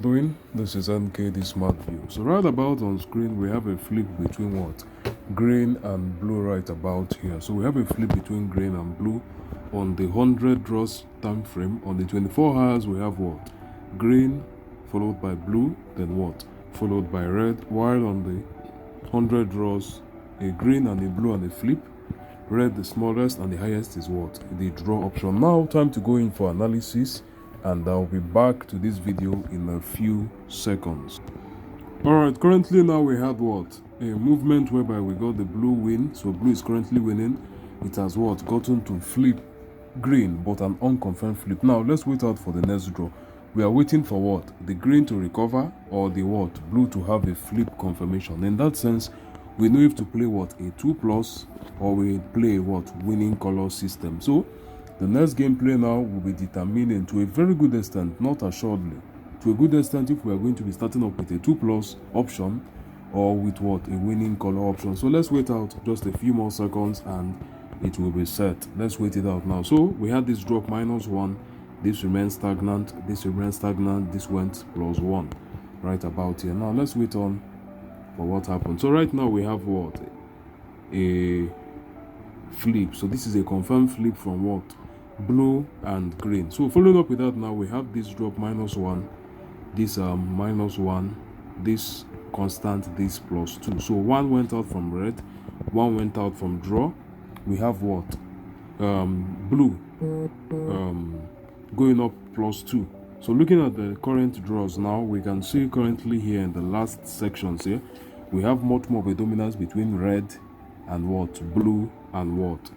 doing? This is MK, the SMARTVIEW. So right about on screen, we have a flip between what? Green and blue right about here. So we have a flip between green and blue on the 100 draws time frame. On the 24 hours, we have what? Green followed by blue, then what? Followed by red. While on the 100 draws, a green and a blue and a flip. Red the smallest and the highest is what? The draw option. Now time to go in for analysis, and I'll be back to this video in a few seconds. Alright, currently now we had what? A movement whereby we got the blue win. So blue is currently winning. It has what? Gotten to flip green, but an unconfirmed flip. Now let's wait out for the next draw. We are waiting for what? The green to recover or the what? Blue to have a flip confirmation. In that sense, we know if to play what? A 2+ or we play what? Winning color system. So the next gameplay now will be determining to a very good extent, not assuredly, to a good extent, if we are going to be starting up with a 2+ option or with what? A winning color option. So let's wait out just a few more seconds and it will be set. Let's wait it out now. So we had this drop -1, this remains stagnant, this remains stagnant, this went +1 right about here. Now let's wait on for what happened. So right now we have what? A flip. So this is a confirmed flip from what? Blue and green. So following up with that, now we have this drop -1, this -1, this constant, this +2. So one went out from red, one went out from draw. We have what? Blue going up +2. So looking at the current draws now, we can see currently here in the last sections here, we have much more of a dominance between red and what? Blue and what?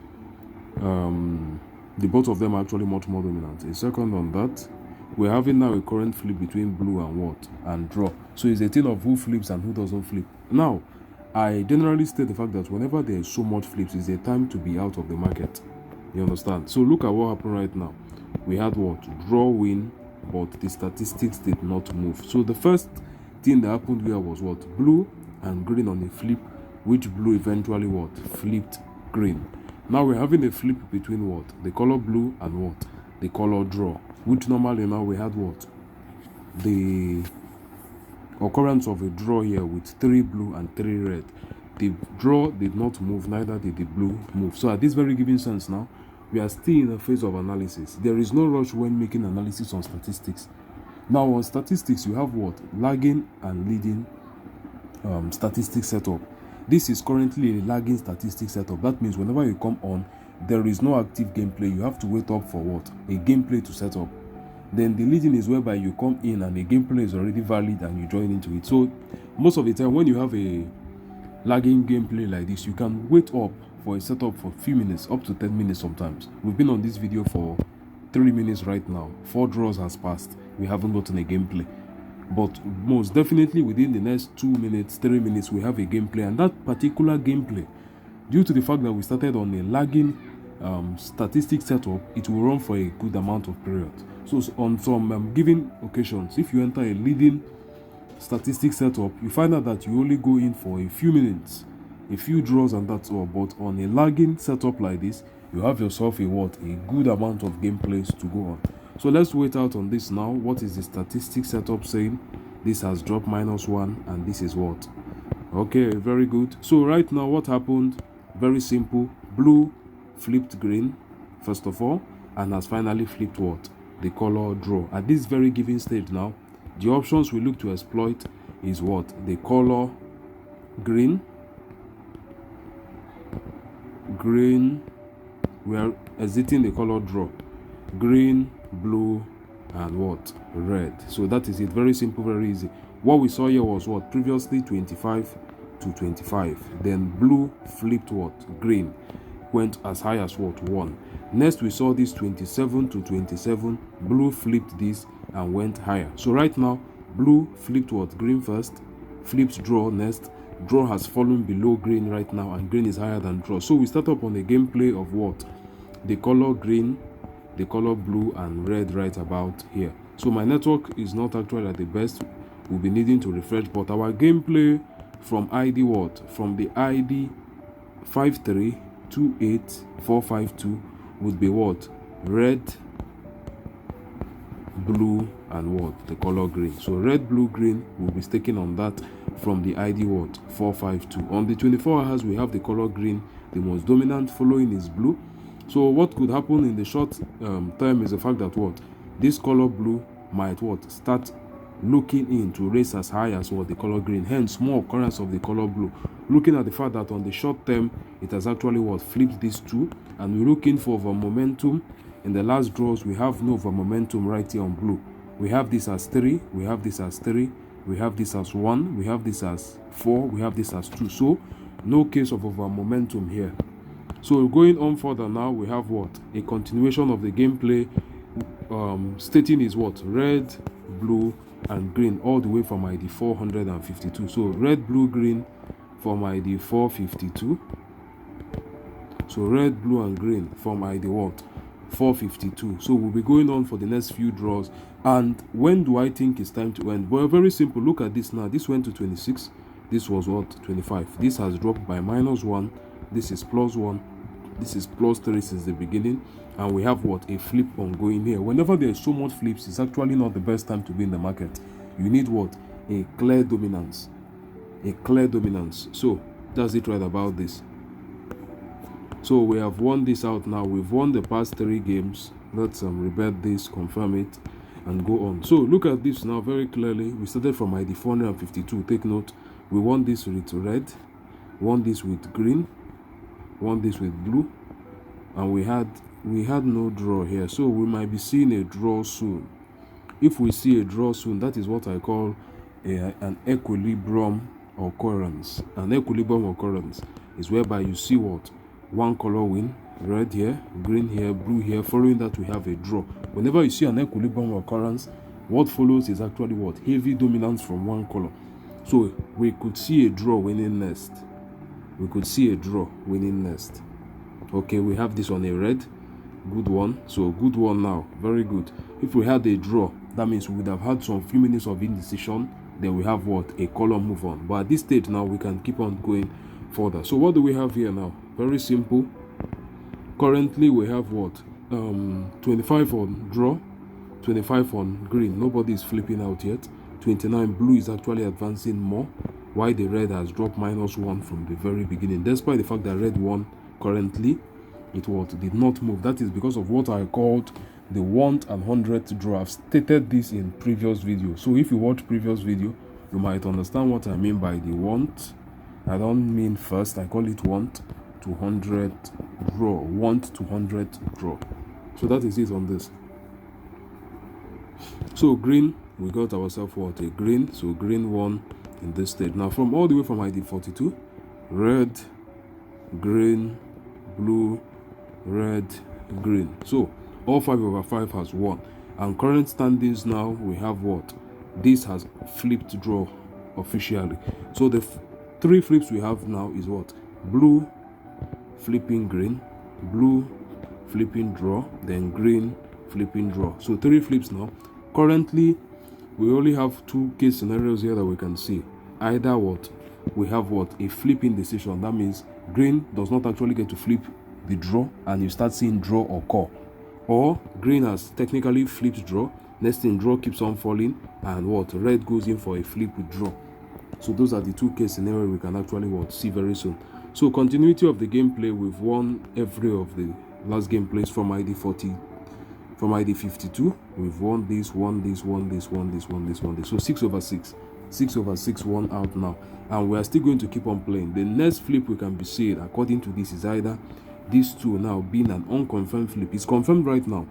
The both of them are actually much more dominant. A second on that, we're having now a current flip between blue and what? And draw. So it's a thing of who flips and who doesn't flip. Now, I generally state the fact that whenever there is so much flips, it's a time to be out of the market. You understand? So look at what happened right now. We had what? Draw win, but the statistics did not move. So the first thing that happened here was what? Blue and green on a flip, which blue eventually what? Flipped green. Now we're having a flip between what? The color blue and what? The color draw, which normally now we had what? The occurrence of a draw here with 3 blue and 3 red. The draw did not move, neither did the blue move. So at this very given sense now, we are still in a phase of analysis. There is no rush when making analysis on statistics. Now on statistics, you have what? Lagging and leading statistics setup. This is currently a lagging statistics setup. That means whenever you come on, there is no active gameplay. You have to wait up for what? A gameplay to set up. Then the leading is whereby you come in and the gameplay is already valid and you join into it. So most of the time when you have a lagging gameplay like this, you can wait up for a setup for a few minutes, up to 10 minutes sometimes. We've been on this video for 3 minutes right now. 4 draws has passed. We haven't gotten a gameplay. But most definitely within the next 2 minutes, 3 minutes, we have a gameplay. And that particular gameplay, due to the fact that we started on a lagging statistics setup, it will run for a good amount of period. So on some given occasions, if you enter a leading statistics setup, you find out that you only go in for a few minutes, a few draws, and that's all. But on a lagging setup like this, you have yourself a what? A good amount of gameplays to go on. So let's wait out on this now. What is the statistics setup saying? This has dropped -1 and this is what? Okay, very good. So right now what happened? Very simple. Blue flipped green first of all and has finally flipped what? The color draw. At this very given stage now, the options we look to exploit is what? The color green. We are exiting the color draw. Green, blue, and what? Red. So that is it. Very simple, very easy. What we saw here was what? Previously 25 to 25. Then blue flipped what? Green. Went as high as what? 1. Next we saw this 27 to 27. Blue flipped this and went higher. So right now, blue flipped what? Green first. Flipped draw next. Draw has fallen below green right now and green is higher than draw. So we start up on a gameplay of what? The color green, the color blue, and red right about here. So my network is not actually at the best. We'll be needing to refresh, but our gameplay from ID what? From the ID 5328452 would be what? Red, blue, and what? The color green. So red, blue, green will be staking on that from the ID what? 452. On the 24 hours, we have the color green, the most dominant, following is blue. So what could happen in the short term is the fact that what? This color blue might what? Start looking in to raise as high as what? The color green. Hence, more occurrence of the color blue. Looking at the fact that on the short term, it has actually what? Flipped these two. And we're looking for over momentum. In the last draws, we have no over momentum right here on blue. We have this as 3, we have this as 3, we have this as 1, we have this as 4, we have this as 2. So no case of over momentum here. So going on further now, we have what? A continuation of the gameplay, stating is what? Red, blue, and green all the way from ID 452. So red, blue, green from ID 452. So red, blue, and green from ID what? 452. So we'll be going on for the next few draws. And when do I think it's time to end? Well, very simple. Look at this now. This went to 26. This was what? 25. This has dropped by -1. This is +1. This is +3 since the beginning. And we have what? A flip ongoing here. Whenever there's so much flips, it's actually not the best time to be in the market. You need what? A clear dominance. A clear dominance. So that's it right about this. So we have won this out now. We've won the past 3 games. Let's rebet this, confirm it, and go on. So look at this now very clearly. We started from ID 452. Take note. We won this with red, won this with green, won this with blue, and we had no draw here. So we might be seeing a draw soon. If we see a draw soon, that is what I call an equilibrium occurrence. An equilibrium occurrence is whereby you see what? One color win, red here, green here, blue here. Following that, we have a draw. Whenever you see an equilibrium occurrence, what follows is actually what? Heavy dominance from one color. So we could see a draw winning next. We could see a draw winning next. Okay, we have this on a red. Good one. So good one now. Very good. If we had a draw, that means we would have had some few minutes of indecision. Then we have what? A color move on. But at this stage now, we can keep on going further. So what do we have here now? Very simple. Currently we have what? 25 on draw, 25 on green. Nobody is flipping out yet. 29 blue is actually advancing more, while the red has dropped -1 from the very beginning. Despite the fact that red won currently, it did not move. That is because of what I called the 1 and 100th draw. I've stated this in previous video. So if you watch previous video, you might understand what I mean by the 1. I don't mean first, I call it 1 to 100 draw. 1 to 100 draw. So that is it on this. So green, we got ourselves what? A green. So green won in this stage. Now from all the way from ID 42, red, green, blue, red, green. So all 5/5 has won. And current standings now, we have what? This has flipped draw officially. So the 3 flips we have now is what? Blue flipping green, blue flipping draw, then green flipping draw. So 3 flips now. Currently, we only have 2 case scenarios here that we can see. Either what? We have what? A flipping decision. That means green does not actually get to flip the draw and you start seeing draw occur. Or green has technically flipped draw. Next thing, draw keeps on falling and what? Red goes in for a flip with draw. So those are the 2 case scenarios we can actually what? See very soon. So continuity of the gameplay, we've won every of the last gameplays from ID 40, from ID 52. We've won this, won this, won this, won this, won this, won this. So 6/6. 6/6 won out now. And we are still going to keep on playing. The next flip we can be seeing, according to this, is either these 2 now being an unconfirmed flip. It's confirmed right now.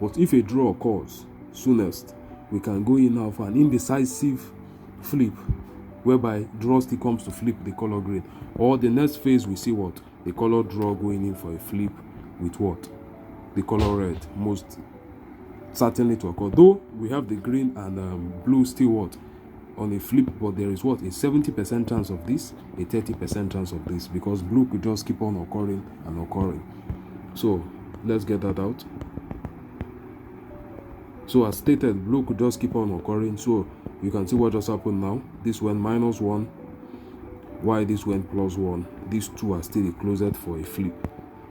But if a draw occurs soonest, we can go in now for an indecisive flip, whereby draw still comes to flip the color green. Or the next phase we see what? The color draw going in for a flip with what? The color red, most certainly to occur. Though we have the green and blue still what? On a flip, but there is what? A 70% chance of this, a 30% chance of this, because blue could just keep on occurring and occurring. So let's get that out. So as stated, blue could just keep on occurring. So you can see what just happened now. This went -1, while this went +1. These 2 are still the closest for a flip.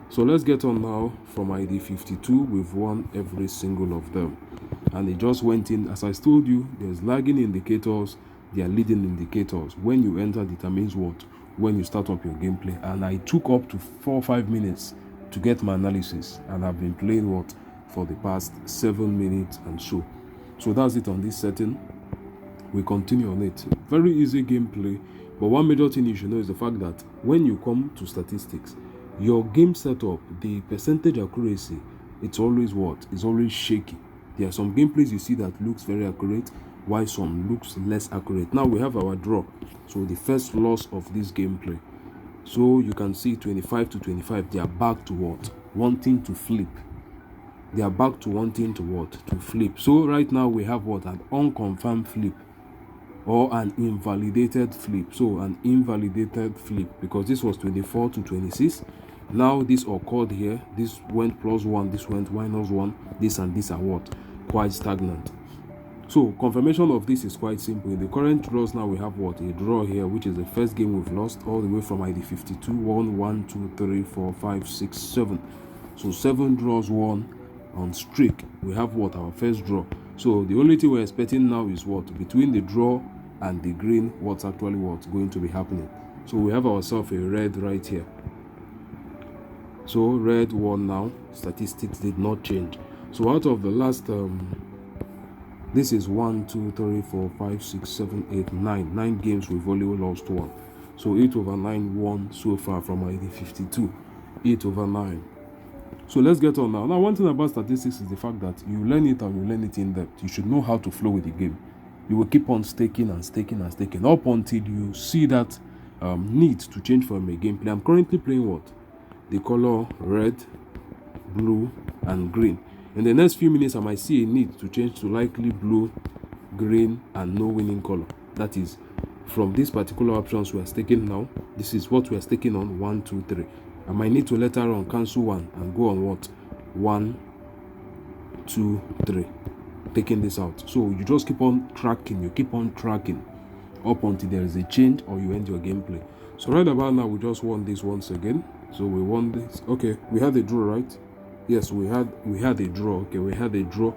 So let's get on now from ID 52. We've won every single of them. and it just went in. As I told you, there's lagging indicators, there are leading indicators. When you enter determines what, when you start up your gameplay. And I took up to 4 or 5 minutes to get my analysis, and I've been playing what for the past 7 minutes and so that's it on this setting. We continue on it. Very easy gameplay, but one major thing you should know is the fact that when you come to statistics, your game setup, the percentage accuracy, it's always what? It's always shaky. There are some gameplays you see that looks very accurate, while some looks less accurate. Now we have our draw, so the first loss of this gameplay. So you can see 25 to 25, they are back to what? Wanting to flip. They are back to wanting to what? To flip. So right now we have what? An unconfirmed flip or an invalidated flip. So an invalidated flip, because this was 24 to 26. Now this occurred here. This went +1, this went -1. This and this are what? Quite stagnant. So confirmation of this is quite simple. In the current draws now we have what? A draw here, which is the first game we've lost all the way from ID 52. 1, 1, 2, 3, 4, 5, 6, 7. So 7 draws won on streak. We have what? Our first draw. So the only thing we're expecting now is what? Between the draw and the green, what's actually what's going to be happening. So we have ourselves a red right here. So red won now. Statistics did not change. So out of the last this is 1, 2, 3, 4, 5, 6, 7, 8, 9. 9 games we've only lost 1. So 8/9 won so far from ID 52. 8/9. So let's get on now. Now, one thing about statistics is the fact that you learn it and you learn it in depth. You should know how to flow with the game. You will keep on staking and staking and staking up until you see that need to change from a gameplay. I'm currently playing what? The color red, blue, and green. In the next few minutes, I might see a need to change to likely blue, green, and no winning color. That is, from these particular options we are staking now, this is what we are staking on: 1, 2, 3. I might need to later on cancel 1 and go on what? 1, 2, 3. Taking this out. So you just keep on tracking, you keep on tracking up until there is a change or you end your gameplay. So right about now, we just won this once again. So we won this. Okay, we had a draw, right? Yes, we had a draw. Okay, we had a draw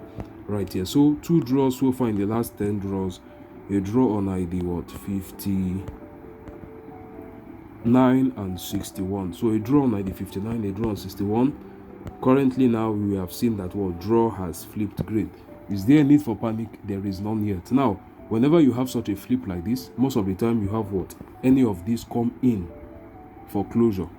right here. So 2 draws so far in the last 10 draws. A draw on ID what? 59 and 61. So a draw on ID 59, a draw on 61. Currently now we have seen that what? Draw has flipped green. Is there a need for panic? There is none yet. Now, whenever you have such a flip like this, most of the time you have what? Any of these come in for closure.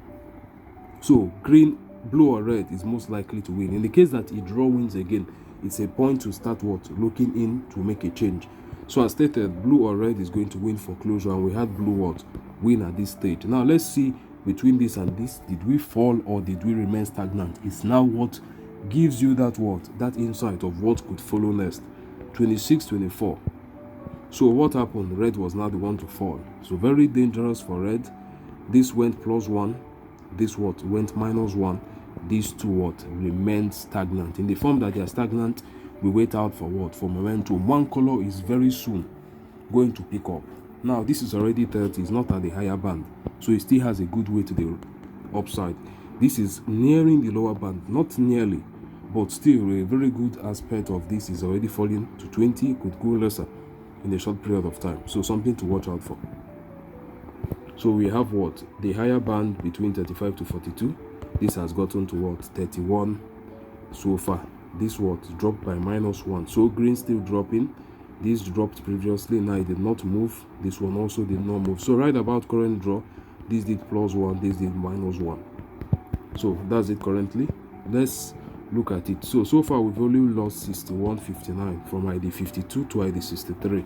So green, blue or red is most likely to win. In the case that a draw wins again, it's a point to start what? Looking in to make a change. So as stated, blue or red is going to win for closure, and we had blue what? Win at this stage. Now let's see between this and this, did we fall or did we remain stagnant? It's now what gives you that what? That insight of what could follow next. 26-24. So what happened? Red was now the one to fall. So very dangerous for red. This went +1. This what? Went -1. These two what? Remained stagnant. In the form that they are stagnant, we wait out for what? For momentum. One color is very soon going to pick up. Now this is already 30. It's not at the higher band, so it still has a good way to the upside. This is nearing the lower band, not nearly, but still a very good aspect of this is already falling to 20. Could go lesser in a short period of time, so something to watch out for. So we have what? The higher band between 35 to 42. This has gotten to what? 31 so far. This what? Dropped by -1. So green still dropping. This dropped previously, now it did not move. This one also did not move. So right about current draw, this did +1, this did -1. So that's it currently. Let's look at it. So far we've only lost 61.59 from ID 52 to ID 63.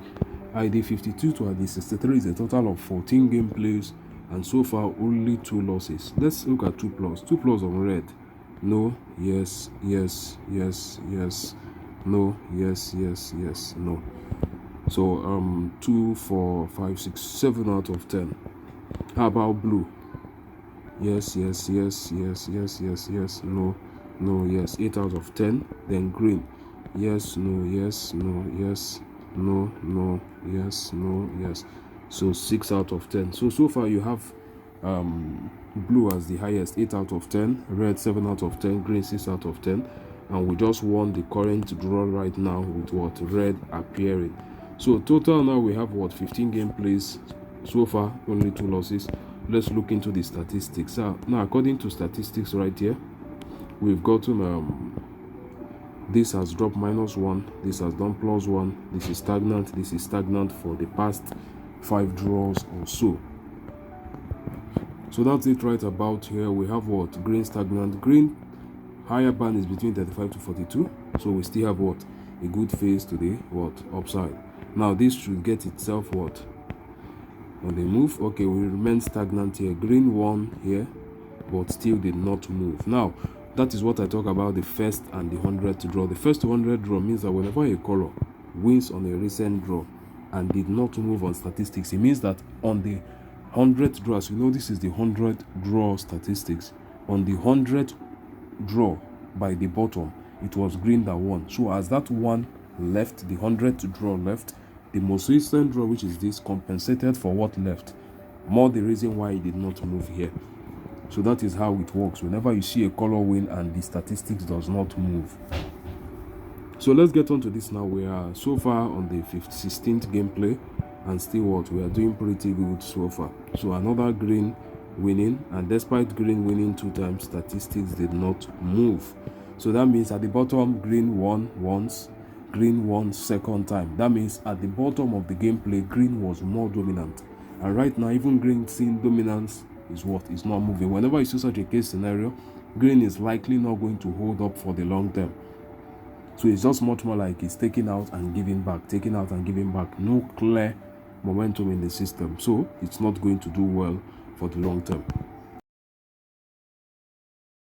ID 52 to ID 63 is a total of 14 gameplays, and so far only 2 losses. Let's look at 2 plus. 2 plus on red. No, yes, yes, yes, yes, no, yes, yes, yes, no. So 2, 4, 5, 6, 7 out of 10. How about blue? Yes, yes, yes, yes, yes, yes, yes, no, no, yes. 8 out of 10. Then green. Yes, no, yes, no, yes, no, no, yes, no, yes. So 6 out of 10. So far you have blue as the highest, 8 out of 10, red 7 out of 10, green 6 out of 10. and we just won the current draw right now with what? Red appearing. So total now we have what? 15 game plays so far, only 2 losses. Let's look into the statistics. Now according to statistics right here, we've gotten this has dropped -1, this has done +1, this is stagnant for the past 5 draws or so. So that's it right about here. We have what? Green stagnant. Green higher band is between 35 to 42, so we still have what? A good phase to the what? Upside. Now this should get itself what? On the move. Okay, we remain stagnant here. Green won here, but still did not move. Now that is what I talk about, the first and the 100th draw. The first 100 draw means that whenever a color wins on a recent draw and did not move on statistics, it means that on the 100th draw, as you know, this is the 100th draw statistics. On the 100th draw by the bottom, it was green that won. So as that one left, the 100th draw left, the most recent draw, which is this, compensated for what left, more the reason why it did not move here. So that is how it works whenever you see a color win and the statistics does not move. So let's get on to this now. We are so far on the 16th gameplay, and still what? We are doing pretty good so far. So another green winning, and despite green winning 2 times, statistics did not move. So that means at the bottom, green won once, green won second time. That means at the bottom of the gameplay, green was more dominant. And right now, even green seeing dominance is what? Is not moving. Whenever you see such a case scenario, green is likely not going to hold up for the long term. So it's just much more like it's taking out and giving back, taking out and giving back. No clear momentum in the system, so it's not going to do well for the long term.